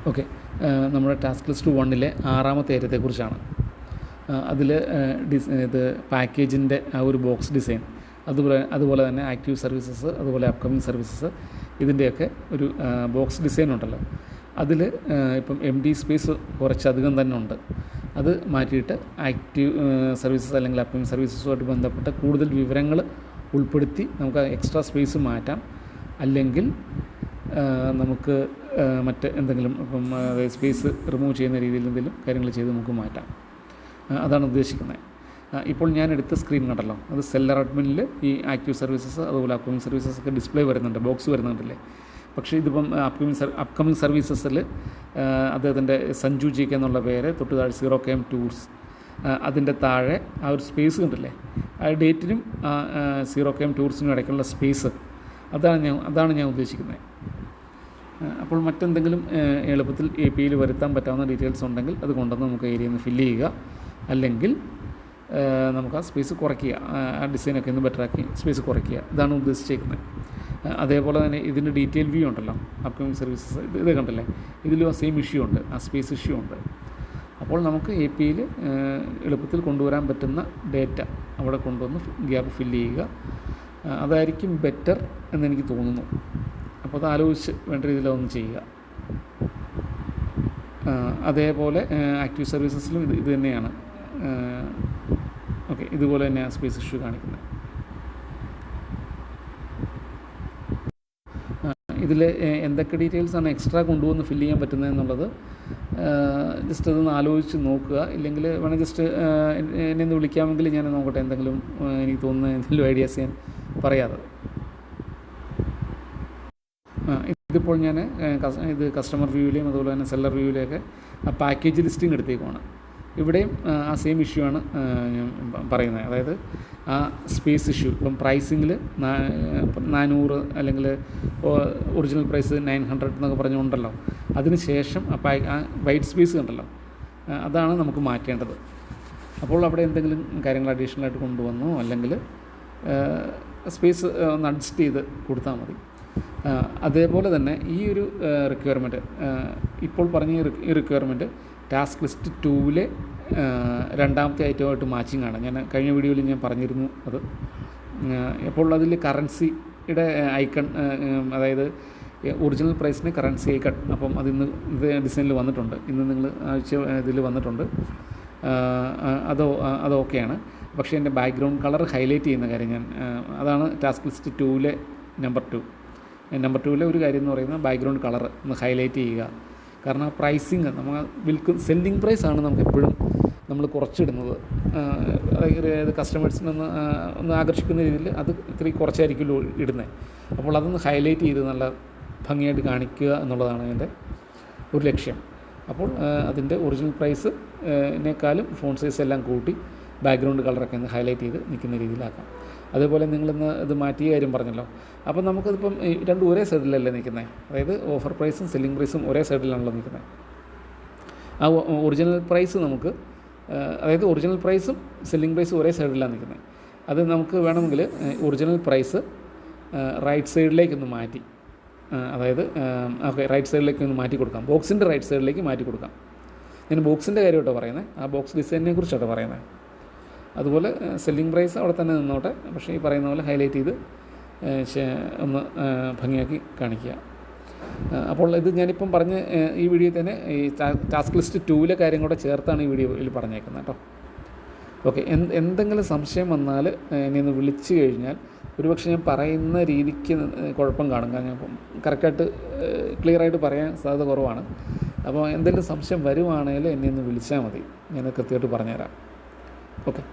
Okay, നമ്മുടെ task list 1-ലെ 6ാമത്തെ ഏരിയത്തെക്കുറിച്ചാണ്. അതിൽ ഇത് പാക്കേജിൻ്റെ ആ ഒരു ബോക്സ് ഡിസൈൻ, അതുപോലെ തന്നെ ആക്റ്റീവ് സർവീസസ്, അതുപോലെ അപ്കമിങ് സർവീസസ്, ഇതിൻ്റെയൊക്കെ ഒരു ബോക്സ് ഡിസൈൻ ഉണ്ടല്ലോ. അതിൽ ഇപ്പം എം ഡി സ്പേസ് കുറച്ചധികം തന്നെ ഉണ്ട്. അത് മാറ്റിയിട്ട് ആക്റ്റീവ് സർവീസസ് അല്ലെങ്കിൽ അപ്കമിങ് സർവീസസുമായിട്ട് ബന്ധപ്പെട്ട കൂടുതൽ വിവരങ്ങൾ ഉൾപ്പെടുത്തി നമുക്ക് എക്സ്ട്രാ സ്പേസ് മാറ്റാം. അല്ലെങ്കിൽ നമുക്ക് മറ്റ് എന്തെങ്കിലും ഇപ്പം സ്പേസ് റിമൂവ് ചെയ്യുന്ന രീതിയിൽ എന്തെങ്കിലും കാര്യങ്ങൾ ചെയ്ത് നമുക്ക് മാറ്റാം. അതാണ് ഉദ്ദേശിക്കുന്നത്. ഇപ്പോൾ ഞാൻ എടുത്ത സ്ക്രീൻ കണ്ടല്ലോ, അത് സെല്ലർ അഡ്മിനിൽ ഈ ആക്റ്റീവ് സർവീസസ് അതുപോലെ അപ്കമിങ് സർവീസസ് ഒക്കെ ഡിസ്പ്ലേ വരുന്നുണ്ട്, ബോക്സ് വരുന്നുണ്ടല്ലേ. പക്ഷേ ഇതിപ്പം അപ്കമിങ് സർവീസസിൽ അദ്ദേഹത്തിൻ്റെ സഞ്ജു ജി കെ എന്നുള്ള പേര്, തൊട്ട് താഴെ 0KM ടൂർസ്, അതിൻ്റെ താഴെ ആ ഒരു സ്പേസ് കണ്ടില്ലേ, ആ ഡേറ്റിനും 0KM ടൂർസിനും ഇടയ്ക്കുള്ള സ്പേസ്, അതാണ് ഞാൻ ഉദ്ദേശിക്കുന്നത്. അപ്പോൾ മറ്റെന്തെങ്കിലും എളുപ്പത്തിൽ APIയിൽ വരുത്താൻ പറ്റാവുന്ന ഡീറ്റെയിൽസ് ഉണ്ടെങ്കിൽ അത് കൊണ്ടുവന്ന് നമുക്ക് ഏരിയയിൽ നിന്ന് ഫില്ല് ചെയ്യുക. അല്ലെങ്കിൽ നമുക്ക് ആ സ്പേസ് കുറയ്ക്കുക, ആ ഡിസൈനൊക്കെ ഒന്ന് ബെറ്ററാക്കി സ്പേസ് കുറയ്ക്കുക. ഇതാണ് ഉദ്ദേശിച്ചേക്കുന്നത്. അതേപോലെ തന്നെ ഇതിൻ്റെ ഡീറ്റെയിൽ വ്യൂ ഉണ്ടല്ലോ, അപ്കമിങ് സർവീസസ്, ഇത് കണ്ടില്ലേ, ഇതിലും ആ സെയിം ഇഷ്യൂ ഉണ്ട്, ആ സ്പേസ് ഇഷ്യൂ ഉണ്ട്. അപ്പോൾ നമുക്ക് APIയിൽ എളുപ്പത്തിൽ കൊണ്ടുവരാൻ പറ്റുന്ന ഡേറ്റ അവിടെ കൊണ്ടുവന്ന് ഗ്യാപ്പ് ഫില്ല് ചെയ്യുക. അതായിരിക്കും ബെറ്റർ എന്നെനിക്ക് തോന്നുന്നു. അപ്പോൾ അത് ആലോചിച്ച് വേണ്ട രീതിയിലൊന്ന് ചെയ്യുക. അതേപോലെ ആക്റ്റീവ് സർവീസസിലും ഇത് തന്നെയാണ്. ഓക്കെ, ഇതുപോലെ തന്നെയാണ് സ്പേസ് ഇഷ്യൂ കാണിക്കുന്നത്. ഇതിൽ എന്തൊക്കെ ഡീറ്റെയിൽസാണ് എക്സ്ട്രാ കൊണ്ടുവന്ന് ഫില്ല് ചെയ്യാൻ പറ്റുന്നത് എന്നുള്ളത് ജസ്റ്റ് അതൊന്ന് ആലോചിച്ച് നോക്കുക. ഇല്ലെങ്കിൽ വേണമെങ്കിൽ ജസ്റ്റ് എന്നെ ഒന്ന് വിളിക്കാമെങ്കിൽ ഞാൻ നോക്കട്ടെ, എന്തെങ്കിലും എനിക്ക് തോന്നുന്ന എന്തെങ്കിലും ഐഡിയാസ് ഞാൻ പറയാതെ. ഇതിപ്പോൾ ഞാൻ ഇത് കസ്റ്റമർ വ്യൂവിലെയും അതുപോലെ തന്നെ സെല്ലർ വ്യൂവിലെയൊക്കെ ആ പാക്കേജ് ലിസ്റ്റിംഗ് എടുത്തേക്കുവാണ്. ഇവിടെയും ആ സെയിം ഇഷ്യൂ ആണ് ഞാൻ പറയുന്നത്. അതായത് ആ സ്പേസ് ഇഷ്യൂ, ഇപ്പം പ്രൈസിങ്ങിൽ 400 അല്ലെങ്കിൽ ഒറിജിനൽ പ്രൈസ് 900 എന്നൊക്കെ പറഞ്ഞുകൊണ്ടല്ലോ, അതിന് ശേഷം ആ വൈറ്റ് സ്പേസ് കണ്ടല്ലോ, അതാണ് നമുക്ക് മാറ്റേണ്ടത്. അപ്പോൾ അവിടെ എന്തെങ്കിലും കാര്യങ്ങൾ അഡീഷണലായിട്ട് കൊണ്ടുവന്നോ അല്ലെങ്കിൽ സ്പേസ് ഒന്ന് അഡ്ജസ്റ്റ് ചെയ്ത് കൊടുത്താൽ മതി. അതേപോലെ തന്നെ ഈ ഒരു റിക്വയർമെൻറ്റ്, ഇപ്പോൾ പറഞ്ഞ ഈ റിക്വയർമെൻറ്റ് ടാസ്ക് ലിസ്റ്റ് 2-ലെ 2ാമത്തെ ഐറ്റമായിട്ട് മാച്ചിങ് ആണ്. ഞാൻ കഴിഞ്ഞ വീഡിയോയിൽ ഞാൻ പറഞ്ഞിരുന്നു അത്. അപ്പോൾ അതിൽ കറൻസിയുടെ ഐക്കൺ, അതായത് ഒറിജിനൽ പ്രൈസിന് കറൻസി ഐക്കൺ, അപ്പം അതിന്ന് ഇത് ഡിസൈനിൽ വന്നിട്ടുണ്ട്, ഇന്ന് നിങ്ങൾ ഇതിൽ വന്നിട്ടുണ്ട്. അതൊക്കെയാണ്. പക്ഷേ എൻ്റെ ബാക്ക്ഗ്രൗണ്ട് കളർ ഹൈലൈറ്റ് ചെയ്യുന്ന കാര്യം അതാണ് ടാസ്ക് ലിസ്റ്റ് 2-ലെ നമ്പർ 2-ലെ ഒരു കാര്യം എന്ന് പറയുന്നത് ബാക്ക്ഗ്രൗണ്ട് കളർ ഒന്ന് ഹൈലൈറ്റ് ചെയ്യുക. കാരണം പ്രൈസിങ് നമ്മൾ സെല്ലിംഗ് പ്രൈസാണ് നമുക്ക് എപ്പോഴും നമ്മൾ കുറച്ചിടുന്നത്. അതായത് കസ്റ്റമേഴ്സിനെ ഒന്ന് ആകർഷിക്കുന്ന രീതിയിൽ അത് ഇത്തിരി കുറച്ചായിരിക്കുമല്ലോ ഇടുന്നത്. അപ്പോൾ അതൊന്ന് ഹൈലൈറ്റ് ചെയ്ത് നല്ല ഭംഗിയായിട്ട് കാണിക്കുക എന്നുള്ളതാണ് എൻ്റെ ഒരു ലക്ഷ്യം. അപ്പോൾ അതിൻ്റെ ഒറിജിനൽ പ്രൈസിനേക്കാളും ഫോണ്ട് സൈസ് എല്ലാം കൂട്ടി ബാക്ക്ഗ്രൗണ്ട് കളറൊക്കെ ഒന്ന് ഹൈലൈറ്റ് ചെയ്ത് നിൽക്കുന്ന രീതിയിലാക്കാം. അതേപോലെ നിങ്ങളിന്ന് ഇത് മാറ്റിയ കാര്യം പറഞ്ഞല്ലോ. അപ്പം നമുക്കതിപ്പം രണ്ടും ഒരേ സൈഡിലല്ലേ നിൽക്കുന്നത്. അതായത് ഓഫർ പ്രൈസും സെല്ലിംഗ് പ്രൈസും ഒരേ സൈഡിലാണല്ലോ നിൽക്കുന്നത്. ആ ഒറിജിനൽ പ്രൈസ് നമുക്ക്, അതായത് ഒറിജിനൽ പ്രൈസും സെല്ലിംഗ് പ്രൈസും ഒരേ സൈഡിലാണ് നിൽക്കുന്നത്. അത് നമുക്ക് വേണമെങ്കിൽ ഒറിജിനൽ പ്രൈസ് റൈറ്റ് സൈഡിലേക്കൊന്ന് മാറ്റി, അതായത് റൈറ്റ് സൈഡിലേക്ക് മാറ്റി കൊടുക്കാം. ബോക്സിൻ്റെ റൈറ്റ് സൈഡിലേക്ക് മാറ്റി കൊടുക്കാം. ഞാൻ ബോക്സിൻ്റെ കാര്യമായിട്ടോ പറയുന്നത്, ആ ബോക്സ് ഡിസൈനിനെ കുറിച്ചാട്ടോ പറയുന്നത്. അതുപോലെ സെല്ലിംഗ് പ്രൈസ് അവിടെ തന്നെ നിന്നോട്ടെ, പക്ഷേ ഈ പറയുന്ന പോലെ ഹൈലൈറ്റ് ചെയ്ത് ഒന്ന് ഭംഗിയാക്കി കാണിക്കുക. അപ്പോൾ ഇത് ഞാനിപ്പം പറഞ്ഞ ഈ വീഡിയോയിൽ തന്നെ ഈ ടാസ്ക് ലിസ്റ്റ് 2-ലെ കാര്യം കൂടെ ചേർത്താണ് ഈ വീഡിയോയിൽ പറഞ്ഞേക്കുന്നത് കേട്ടോ. ഓക്കെ, എന്തെങ്കിലും സംശയം വന്നാൽ എന്നെ ഒന്ന് വിളിച്ചു കഴിഞ്ഞാൽ ഒരുപക്ഷെ ഞാൻ പറയുന്ന രീതിക്ക് കുഴപ്പം കാണും. കാരണം ഞാൻ കറക്റ്റായിട്ട് ക്ലിയറായിട്ട് പറയാൻ സാധ്യത കുറവാണ്. അപ്പോൾ എന്തെങ്കിലും സംശയം വരുവാണെങ്കിൽ എന്നെ ഒന്ന് വിളിച്ചാൽ മതി, ഞാൻ കൃത്യമായിട്ട് പറഞ്ഞുതരാം. ഓക്കെ.